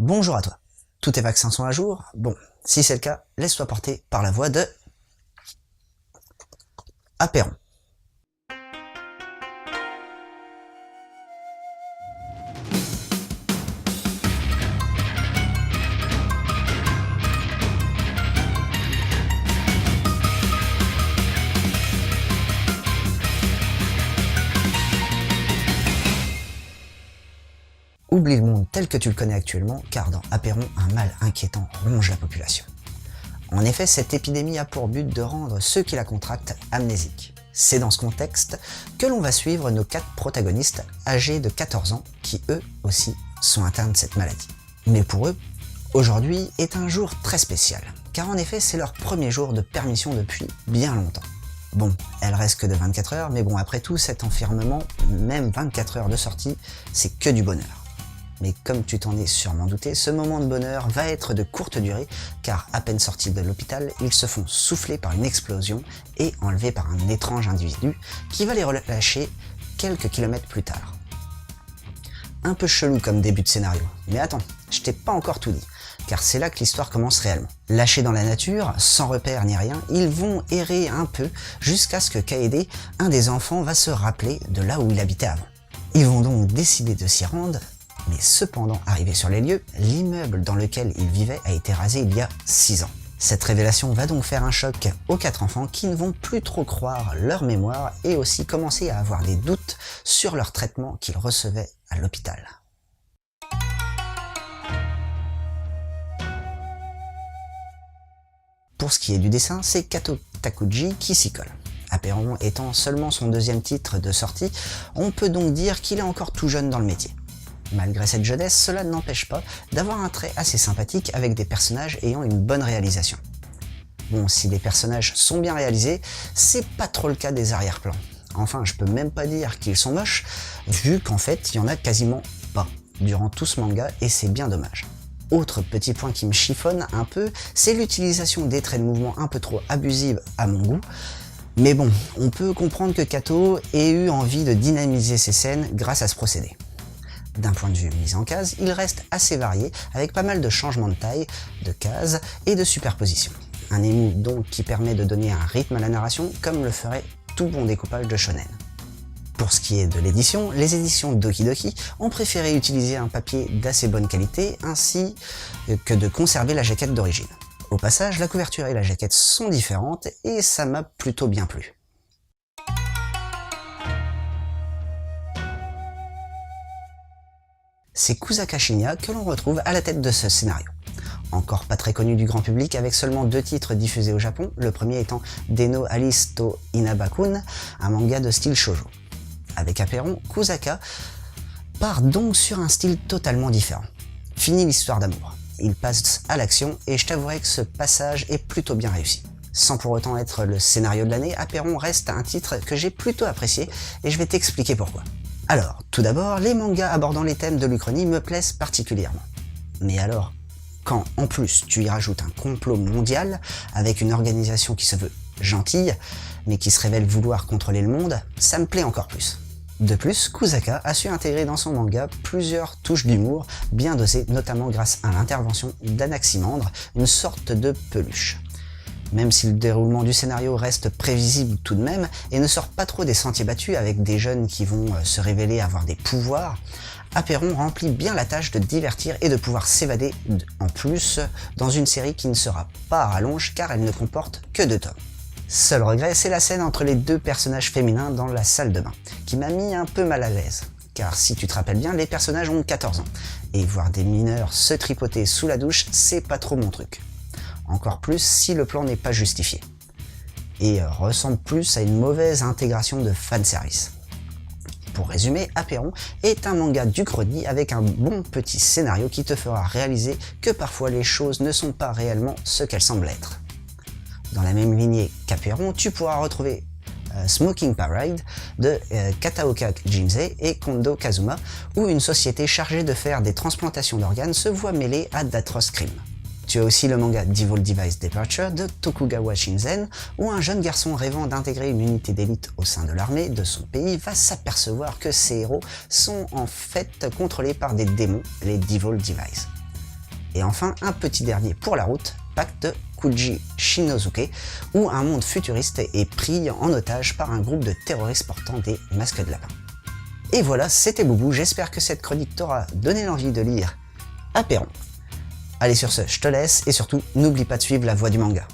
Bonjour à toi. Tous tes vaccins sont à jour? Bon, si c'est le cas, laisse-toi porter par la voix de Apéron. Oublie le monde tel que tu le connais actuellement, car dans Apéron, un mal inquiétant ronge la population. En effet, cette épidémie a pour but de rendre ceux qui la contractent amnésiques. C'est dans ce contexte que l'on va suivre nos 4 protagonistes âgés de 14 ans qui eux aussi sont atteints de cette maladie. Mais pour eux, aujourd'hui est un jour très spécial, car en effet c'est leur premier jour de permission depuis bien longtemps. Bon, elle reste que de 24 heures, mais bon après tout cet enfermement, même 24 heures de sortie, c'est que du bonheur. Mais comme tu t'en es sûrement douté, ce moment de bonheur va être de courte durée, car à peine sortis de l'hôpital, ils se font souffler par une explosion et enlevés par un étrange individu qui va les relâcher quelques kilomètres plus tard. Un peu chelou comme début de scénario, mais attends, je t'ai pas encore tout dit, car c'est là que l'histoire commence réellement. Lâchés dans la nature, sans repère ni rien, ils vont errer un peu jusqu'à ce que Kaede, un des enfants, va se rappeler de là où il habitait avant. Ils vont donc décider de s'y rendre. Mais cependant, arrivé sur les lieux, l'immeuble dans lequel ils vivaient a été rasé il y a 6 ans. Cette révélation va donc faire un choc aux 4 enfants qui ne vont plus trop croire leur mémoire et aussi commencer à avoir des doutes sur leur traitement qu'ils recevaient à l'hôpital. Pour ce qui est du dessin, c'est Kato Takuji qui s'y colle. Apéron étant seulement son 2e titre de sortie, on peut donc dire qu'il est encore tout jeune dans le métier. Malgré cette jeunesse, cela ne n'empêche pas d'avoir un trait assez sympathique avec des personnages ayant une bonne réalisation. Bon, si les personnages sont bien réalisés, c'est pas trop le cas des arrière-plans. Enfin, je peux même pas dire qu'ils sont moches, vu qu'en fait, il y en a quasiment pas durant tout ce manga et c'est bien dommage. Autre petit point qui me chiffonne un peu, c'est l'utilisation des traits de mouvement un peu trop abusives à mon goût. Mais bon, on peut comprendre que Kato ait eu envie de dynamiser ses scènes grâce à ce procédé. D'un point de vue mise en case, il reste assez varié avec pas mal de changements de taille, de cases et de superposition. Un ému donc qui permet de donner un rythme à la narration comme le ferait tout bon découpage de shonen. Pour ce qui est de l'édition, les éditions Doki Doki ont préféré utiliser un papier d'assez bonne qualité ainsi que de conserver la jaquette d'origine. Au passage, la couverture et la jaquette sont différentes et ça m'a plutôt bien plu. C'est Kusaka Shinya que l'on retrouve à la tête de ce scénario. Encore pas très connu du grand public avec seulement 2 titres diffusés au Japon, le premier étant Deno Alice to Inaba-kun, un manga de style shoujo. Avec Apéron, Kusaka part donc sur un style totalement différent. Fini l'histoire d'amour. Il passe à l'action et je t'avouerai que ce passage est plutôt bien réussi. Sans pour autant être le scénario de l'année, Apéron reste un titre que j'ai plutôt apprécié et je vais t'expliquer pourquoi. Alors, tout d'abord, les mangas abordant les thèmes de l'Uchronie me plaisent particulièrement. Mais alors, quand en plus tu y rajoutes un complot mondial avec une organisation qui se veut gentille, mais qui se révèle vouloir contrôler le monde, ça me plaît encore plus. De plus, Kusaka a su intégrer dans son manga plusieurs touches d'humour bien dosées, notamment grâce à l'intervention d'Anaximandre, une sorte de peluche. Même si le déroulement du scénario reste prévisible tout de même et ne sort pas trop des sentiers battus avec des jeunes qui vont se révéler avoir des pouvoirs, Apéron remplit bien la tâche de divertir et de pouvoir s'évader en plus dans une série qui ne sera pas à rallonge car elle ne comporte que 2 tomes. Seul regret, c'est la scène entre les 2 personnages féminins dans la salle de bain, qui m'a mis un peu mal à l'aise. Car si tu te rappelles bien, les personnages ont 14 ans, et voir des mineurs se tripoter sous la douche, c'est pas trop mon truc. Encore plus si le plan n'est pas justifié. Et ressemble plus à une mauvaise intégration de fanservice. Pour résumer, Apéron est un manga d'Uchronie avec un bon petit scénario qui te fera réaliser que parfois les choses ne sont pas réellement ce qu'elles semblent être. Dans la même lignée qu'Apéron, tu pourras retrouver Smoking Parade de Kataoka Jinsei et Kondo Kazuma, où une société chargée de faire des transplantations d'organes se voit mêlée à d'atroces crimes. Tu as aussi le manga Devil Device Departure de Tokugawa Shinzen, où un jeune garçon rêvant d'intégrer une unité d'élite au sein de l'armée de son pays va s'apercevoir que ses héros sont en fait contrôlés par des démons, les Devil Device. Et enfin, un petit dernier pour la route, Pacte de Kuji Shinosuke, où un monde futuriste est pris en otage par un groupe de terroristes portant des masques de lapin. Et voilà, c'était Boubou, j'espère que cette chronique t'aura donné l'envie de lire Apeiron. Allez sur ce, je te laisse, et surtout, n'oublie pas de suivre la voie du manga.